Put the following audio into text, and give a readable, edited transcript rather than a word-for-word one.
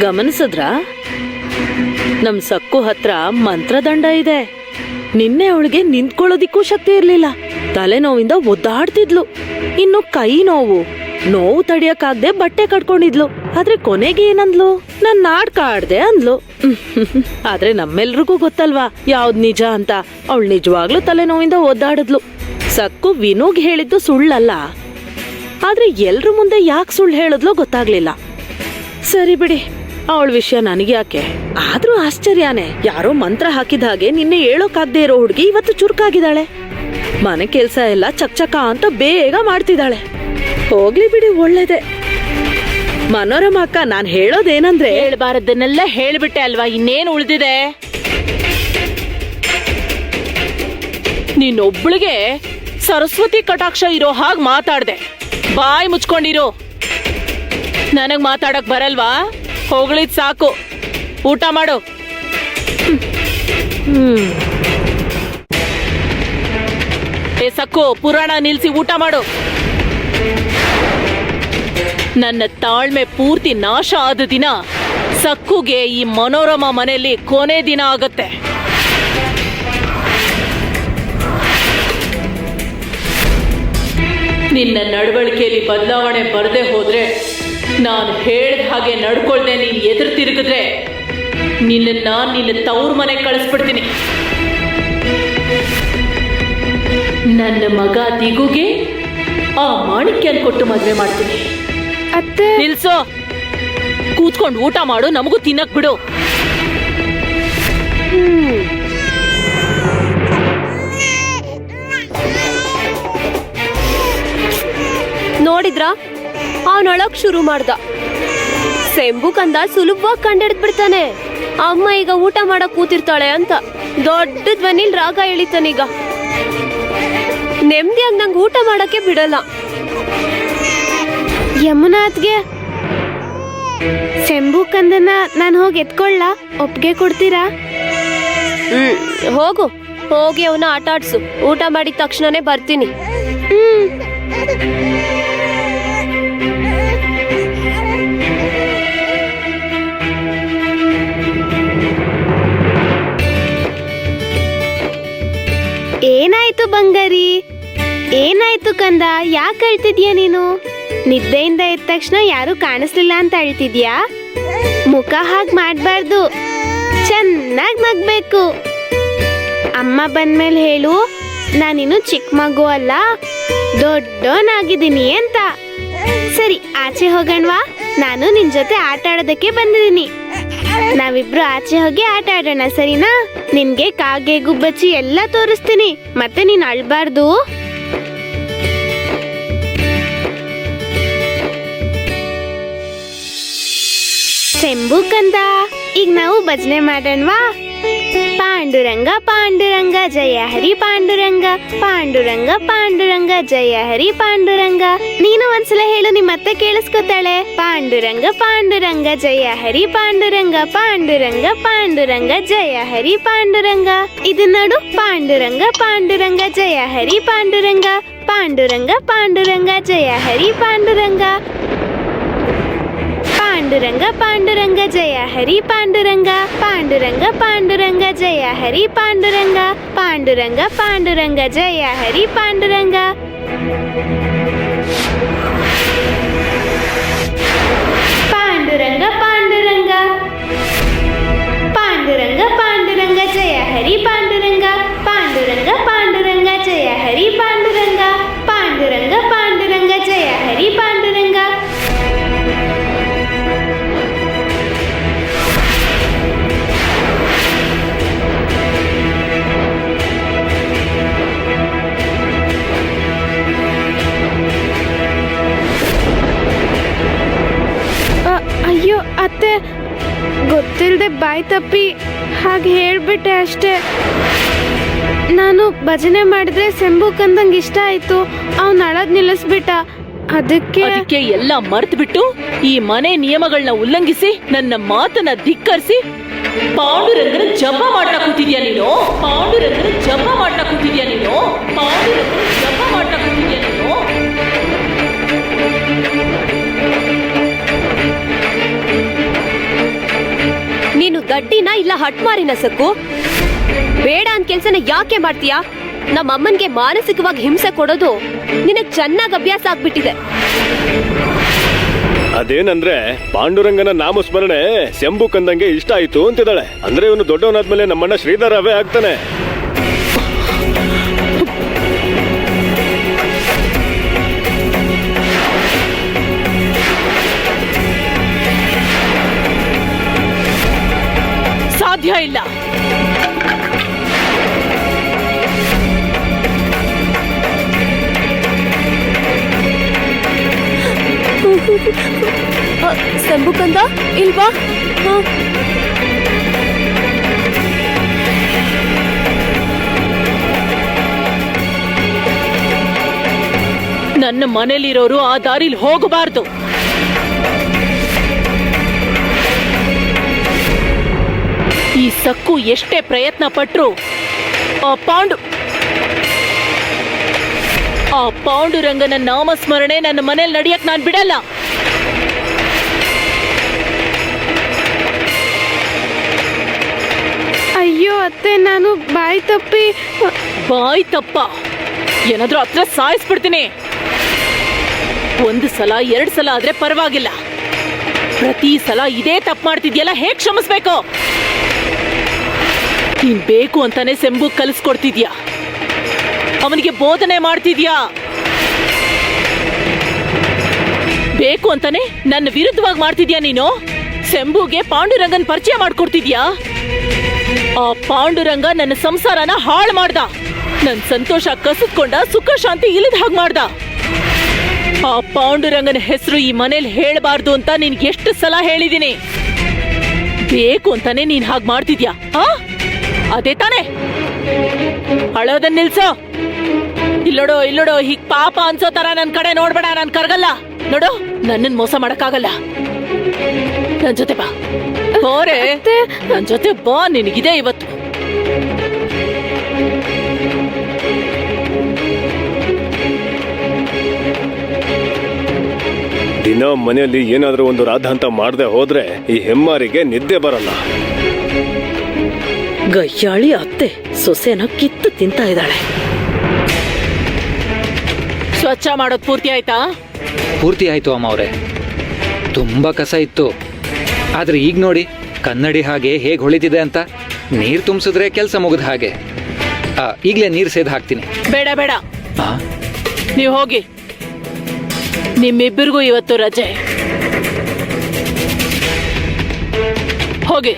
ಗಮನಿಸಿದ್ರಾ? ನಮ್ ಸಕ್ಕು ಹತ್ರ ಮಂತ್ರದಂಡ ಇದೆ. ನಿನ್ನೆ ಅವಳಿಗೆ ನಿಂತ್ಕೊಳ್ಳೋದಿಕ್ಕೂ ಶಕ್ತಿ ಇರ್ಲಿಲ್ಲ. ತಲೆನೋವಿಂದ ಒದ್ದಾಡ್ತಿದ್ಲು. ಇನ್ನು ಕೈ ನೋವು ತಡಿಯಕ್ಕಾಗ್ದೆ ಬಟ್ಟೆ ಕಟ್ಕೊಂಡಿದ್ಲು. ಆದ್ರೆ ಕೊನೆಗೆ ಏನಂದ್ಲು? ನಾನ್ ನಾಟಕ ಆಡ್ದೆ ಅಂದ್ಲು. ಆದ್ರೆ ನಮ್ಮೆಲ್ರಿಗೂ ಗೊತ್ತಲ್ವಾ ಯಾವ್ದ್ ನಿಜ ಅಂತ. ಅವಳು ನಿಜವಾಗ್ಲೂ ತಲೆನೋವಿಂದ ಒದ್ದಾಡಿದ್ಲು. ಸಕ್ಕು ವಿನುಗ್ ಹೇಳಿದ್ದು ಸುಳ್ಳಲ್ಲ. ಆದ್ರೆ ಎಲ್ರ ಮುಂದೆ ಯಾಕೆ ಸುಳ್ಳು ಹೇಳಿದ್ಲೋ ಗೊತ್ತಾಗ್ಲಿಲ್ಲ. ಸರಿ ಬಿಡಿ, ಅವಳ ವಿಷಯ ನನಗೆ ಯಾಕೆ. ಆದ್ರೂ ಆಶ್ಚರ್ಯನೇ, ಯಾರೋ ಮಂತ್ರ ಹಾಕಿದ ಹಾಗೆ ನಿನ್ನೆ ಹೇಳೋಕಾಗ್ದೇ ಇರೋ ಹುಡುಗಿ ಇವತ್ತು ಚುರುಕಾಗಿದ್ದಾಳೆ. ಮನೆ ಕೆಲ್ಸ ಎಲ್ಲ ಚಕ್ಚಕ ಅಂತ ಬೇಗ ಮಾಡ್ತಿದ್ದಾಳೆ. ಹೋಗ್ಲಿ ಬಿಡಿ, ಒಳ್ಳೇದೆ. ಮನೋರಮ ಅಕ್ಕ, ನಾನ್ ಹೇಳೋದೇನಂದ್ರೆ, ಹೇಳ್ಬಾರದನ್ನೆಲ್ಲ ಹೇಳ್ಬಿಟ್ಟೆ ಅಲ್ವಾ, ಇನ್ನೇನು ಉಳಿದಿದೆ? ನೀನೊಬ್ಳಿಗೆ ಸರಸ್ವತಿ ಕಟಾಕ್ಷ ಇರೋ ಹಾಗೆ ಮಾತಾಡ್ದೆ. ಬಾಯಿ ಮುಚ್ಕೊಂಡಿರೋ. ನನಗ್ ಮಾತಾಡಕ್ ಬರಲ್ವಾ? ಹೋಗ್ಲಿದ್ ಸಾಕು, ಊಟ ಮಾಡು. ಏ ಸಕ್ಕು, ಪುರಾಣ ನಿಲ್ಸಿ ಊಟ ಮಾಡು. ನನ್ನ ತಾಳ್ಮೆ ಪೂರ್ತಿ ನಾಶ ಆದ ದಿನ ಸಕ್ಕುಗೆ ಈ ಮನೋರಮ ಮನೆಯಲ್ಲಿ ಕೊನೆ ದಿನ ಆಗತ್ತೆ. ನಿನ್ನ ನಡವಳಿಕೆಯಲ್ಲಿ ಬದಲಾವಣೆ ಬರದೆ ಹೋದ್ರೆ, ನಾನು ಹೇಳ್ದ ಹಾಗೆ ನಡ್ಕೊಳ್ದೆ ನೀನ್ ಎದುರು ತಿರುಗಿದ್ರೆ ನಿನ್ನ ತವ್ರ ಮನೆ ಕಳಿಸ್ಬಿಡ್ತೀನಿ. ನನ್ನ ಮಗ ದಿಗುಗೆ ಆ ಮಾಣಿಕ್ಯನ್ ಕೊಟ್ಟು ಮದ್ವೆ ಮಾಡ್ತೀನಿ. ಅತ್ತೆ, ನಿಲ್ಸೋ. ಕೂತ್ಕೊಂಡು ಊಟ ಮಾಡು, ನಮಗೂ ತಿನ್ನಕ್ ಬಿಡು. ನೋಡಿದ್ರ, ಅವನೊಳಗ್ ಶುರು ಮಾಡ್ದ. ಸೆಂಬು ಕಂದ ಸುಲಭವಾಗಿ ಕಂಡಿಡ್ದ್ ಬಿಡ್ತಾನೆ. ಅಮ್ಮ ಈಗ ಊಟ ಮಾಡಕ್ ಕೂತಿರ್ತಾಳೆ ಅಂತ ದೊಡ್ಡ ಧ್ವನಿಲ್ ರಾಗ ಎಳಿತಾನೀಗ. ನೆಮ್ಮದಿಯಾಗಿ ನಂಗೆ ಊಟ ಮಾಡಕ್ಕೆ ಬಿಡಲ್ಲ. ಯಮುನಾಥ್ಗೆ, ಸೆಂಬು ಕಂದನ ನಾನು ಹೋಗಿ ಎತ್ಕೊಳ್ಳ, ಒಪ್ಪಿಗೆ ಕೊಡ್ತೀರಾ? ಹೋಗು, ಹೋಗಿ ಅವನ ಆಟ ಆಡ್ಸು. ಊಟ ಮಾಡಿದ ತಕ್ಷಣನೇ ಬರ್ತೀನಿ. ಏನಾಯ್ತು ಬಂಗಾರಿ? ಏನಾಯ್ತು ಕಂದ? ಯಾಕೆ ಅಳ್ತಿದ್ಯಾ ನೀನು? ನಿದ್ದೆಯಿಂದ ಎದ್ದ ತಕ್ಷಣ ಯಾರು ಕಾಣಿಸ್ಲಿಲ್ಲ ಅಂತ ಅಳ್ತಿದ್ಯಾ? ಮುಖ ಹಾಗೆ ಮಾಡ್ಬಾರ್ದು, ಚೆನ್ನಾಗಿ ನಗ್ಬೇಕು. ಅಮ್ಮ ಬಂದ್ಮೇಲೆ ಹೇಳು, ನಾನಿನ್ನು ಚಿಕ್ಕ ಮಗು ಅಲ್ಲ, ದೊಡ್ಡವನಾಗಿದ್ದೀನಿ ಅಂತ. ಸರಿ, ಆಚೆ ಹೋಗೋಣವಾ? ನಾನು ನಿನ್ ಜೊತೆ ಆಟ ಆಡೋದಕ್ಕೆ ಬಂದಿದ್ದೀನಿ. ನಾವಿಬ್ರು ಆಚೆ ಹೋಗಿ ಆಟ ಆಡೋಣ, ಸರಿನಾ? ನಿನ್ಗೆ ಕಾಗೆ ಗುಬ್ಬಚ್ಚಿ ಎಲ್ಲ ತೋರಿಸ್ತೀನಿ, ಮತ್ತೆ ನೀನ್ ಅಳ್ಬಾರ್ದು. ಸೆಂಬು ಕಂದ, ಈಗ ನಾವು ಭಜನೆ ಮಾಡೋಣವಾ? ಪಾಂಡುರಂಗ ಪಾಂಡುರಂಗ ಜಯ ಹರಿ ಪಾಂಡುರಂಗ, ಪಾಂಡುರಂಗ ಪಾಂಡುರಂಗ ಜಯ ಹರಿ ಪಾಂಡುರಂಗ. ನೀನು ಒಂದ್ಸಲ ಹೇಳು, ನಿಮ್ಮತ್ತೆ ಕೇಳಿಸ್ಕೊತಾಳೆ. ಪಾಂಡುರಂಗ ಪಾಂಡುರಂಗ ಜಯ ಹರಿ ಪಾಂಡುರಂಗ, ಪಾಂಡುರಂಗ ಪಾಂಡುರಂಗ ಜಯ ಹರಿ ಪಾಂಡುರಂಗ. ಇದನ್ನ ನೋಡು, ಪಾಂಡುರಂಗ ಪಾಂಡುರಂಗ ಜಯ ಹರಿ ಪಾಂಡುರಂಗ, ಪಾಂಡುರಂಗ ಪಾಂಡುರಂಗ ಜಯ ಹರಿ ಪಾಂಡುರಂಗ, ಪಾಂಡುರಂಗ ಪಾಂಡುರಂಗ ಜಯ ಹರಿ ಪಾಂಡುರಂಗ, ಪಾಂಡುರಂಗ ಪಾಂಡುರಂಗ ಜಯ ಹರಿ ಪಾಂಡುರಂಗ, ಪಾಂಡುರಂಗ ಪಾಂಡುರಂಗ ಜಯ ಹರಿ ಪಾಂಡುರಂಗ. ಪಾಂಡುರಂಗ ಪಾಂಡುರಂಗ, ಪಾಂಡುರಂಗ ಪಾಂಡುರಂಗ ಜಯ ಹರಿ ಪಾಂಡುರಂಗ, ಪಾಂಡುರಂಗ ಪಾಂಡುರಂಗ ಜಯ ಹರಿ ಪಾಂಡುರಂಗ, ಪಾಂಡುರಂಗ ಪಾಂಡುರಂಗ ಜಯ ಹರಿ ಪಾಂಡುರಂಗ. ಅಯ್ಯೋ ಅತ್ತೆ, ಗೊತ್ತಿಲ್ಲದೆ ಬಾಯಿ ತಪ್ಪಿ ಹಾಗೆ ಹೇಳ್ಬಿಟ್ಟೆ ಅಷ್ಟೇ. ನಾನು ಭಜನೆ ಮಾಡಿದ್ರೆ ಸೆಂಬು ಕಂದಂಗೆ ಇಷ್ಟ ಆಯ್ತು, ಅವ್ನ ಅಳದ್ ನಿಲ್ಲಿಸ್ಬಿಟ್ಟ. ಅದಕ್ಕೆ ಎಲ್ಲ ಮರ್ತು ಬಿಟ್ಟು ಈ ಮನೆ ನಿಯಮಗಳನ್ನ ಉಲ್ಲಂಘಿಸಿ ನನ್ನ ಮಾತನ್ನ ಧಿಕ್ಕರಿಸಿ ಪಾಂಡುರಂಗನ ಜಪ ಮಾಡ್ತಾ ಕೂತಿದ್ಯಾ ನೀನು? ಪಾಂಡುರಂಗನ ಜಪ ಮಾಡ್ತಾ ಕೂತಿದ್ಯಾ ನೀನು? ಪಾಂಡುರಂಗನ ಜಪ ಮಾಡ್ತಾ ಕೂತಿದ್ಯಾ ನೀನು? ಹಟ್ಮಾರಿನ ಸಕ್ಕು. ಬೇಡ ಅಂತ ಕೆಲ್ಸನ ಯಾಕೆ ಮಾಡ್ತೀಯಾ? ನಮ್ಮ ಅಮ್ಮನ್ಗೆ ಮಾನಸಿಕವಾಗಿ ಹಿಂಸೆ ಕೊಡೋದು ನಿನಗ್ ಚೆನ್ನಾಗ್ ಅಭ್ಯಾಸ ಆಗ್ಬಿಟ್ಟಿದೆ. ಅದೇನಂದ್ರೆ ಪಾಂಡುರಂಗನ ನಾಮಸ್ಮರಣೆ ಶಂಭು ಕಂದಂಗೆ ಇಷ್ಟ ಆಯ್ತು ಅಂತಿದ್ದಾಳೆ. ಅಂದ್ರೆ ಇವನು ದೊಡ್ಡವನಾದ್ಮೇಲೆ ನಮ್ಮಣ್ಣ ಶ್ರೀಧರವೇ ಆಗ್ತಾನೆ. ಸಾಧ್ಯ ಇಲ್ಲ. ಶಂಭು ಕಂದ ಇಲ್ವಾ? ನನ್ನ ಮನೇಲಿರೋರು ಆ ದಾರಿಲಿ ಹೋಗಬಾರ್ದು. ಈ ಸಕ್ಕು ಎಷ್ಟೇ ಪ್ರಯತ್ನ ಪಟ್ರು ಆ ಪಾಂಡುರಂಗನ ನಾಮಸ್ಮರಣೆ ನನ್ನ ಮನೇಲಿ ನಡೆಯಕ್ ನಾನ್ ಬಿಡಲ್ಲ. ಅಯ್ಯೋ ಅತ್ತೆ, ನಾನು ಬಾಯಿ ತಪ್ಪ ಏನಾದ್ರೂ ಹತ್ರ ಸಾಯಿಸ್ಬಿಡ್ತೀನಿ. ಒಂದು ಸಲ 2 ಸಲ ಆದ್ರೆ ಪರವಾಗಿಲ್ಲ. ಪ್ರತಿ ಸಲ ಇದೇ ತಪ್ಪು ಮಾಡ್ತಿದ್ಯಲ್ಲ, ಹೇಗ್ ಕ್ಷಮಿಸ್ಬೇಕು? ನೀನ್ ಬೇಕು ಅಂತಾನೆ ಶಂಭು ಕಲಿಸ್ಕೊಡ್ತಿದ್ಯಾ, ಅವನಿಗೆ ಬೋಧನೆ ಮಾಡ್ತಿದ್ಯಾ. ಬೇಕು ಅಂತಾನೆ ನನ್ನ ವಿರುದ್ಧವಾಗಿ ಮಾಡ್ತಿದ್ಯಾ ನೀನು. ಶಂಭುಗೆ ಪಾಂಡುರಂಗನ್ ಪರಿಚಯ ಮಾಡ್ಕೊಡ್ತಿದ್ಯಾ. ಆ ಪಾಂಡುರಂಗ ನನ್ನ ಸಂಸಾರನ ಹಾಳು ಮಾಡ್ದ. ನನ್ ಸಂತೋಷ ಕಸಿದ್ಕೊಂಡ, ಸುಖ ಶಾಂತಿ ಇಲ್ಲದ ಹಾಗೆ ಮಾಡ್ದ. ಆ ಪಾಂಡುರಂಗನ ಹೆಸರು ಈ ಮನೇಲಿ ಹೇಳ್ಬಾರ್ದು ಅಂತ ನಿನ್ಗೆ ಎಷ್ಟು ಸಲ ಹೇಳಿದೀನಿ. ಬೇಕು ಅಂತಾನೆ ನೀನ್ ಹಾಗೆ ಮಾಡ್ತಿದ್ಯಾ? ಅದೇ ತಾನೆ? ಅಳೋದನ್ನ ನಿಲ್ಸೋ. ಇಲ್ಲೋಡು ಹೀಗ್ ಪಾಪ ಅನ್ಸೋ ತರ ನನ್ ಕಡೆ ನೋಡ್ಬೇಡ. ನಾನ್ ಕರ್ಗಲ್ಲ. ನೋಡು, ನನ್ನನ್ ಮೋಸ ಮಾಡಕ್ಕಾಗಲ್ಲ. ನನ್ ಜೊತೆ ಬಾ. ಹೋರೆ, ನನ್ ಜೊತೆ ಬಾ. ನಿನಗಿದೆ ಇವತ್ತು. ದಿನ ಮನೆಯಲ್ಲಿ ಏನಾದ್ರೂ ಒಂದು ರಾಧಾಂತ ಮಾಡದೆ ಹೋದ್ರೆ ಈ ಹೆಮ್ಮಾರಿಗೆ ನಿದ್ದೆ ಬರಲ್ಲ. ಗಯ್ಯಾಳಿ ಅತ್ತೆ ಸೊಸೆನ ಕಿತ್ತು ತಿಂತಾ ಇದ್ದಾಳೆ. ಸ್ವಚ್ಛ ಮಾಡೋದ್ ಪೂರ್ತಿ ಆಯ್ತಾ? ಪೂರ್ತಿ ಆಯ್ತು ಅಮ್ಮ ಅವರೇ. ತುಂಬಾ ಕಸ ಇತ್ತು. ಆದ್ರೆ ಈಗ ನೋಡಿ ಕನ್ನಡಿ ಹಾಗೆ ಹೇಗೆ ಹೊಳಿತಿದೆ ಅಂತ. ನೀರ್ ತುಂಬಿಸಿದ್ರೆ ಕೆಲಸ ಮುಗಿದ ಹಾಗೆ. ಈಗಲೇ ನೀರ್ ಸೇದ್ ಹಾಕ್ತೀನಿ. ಬೇಡ, ನೀವ್ ಹೋಗಿ. ನಿಮ್ಮಿಬ್ಬರಿಗೂ ಇವತ್ತು ರಜೆ. ಹೋಗಿ.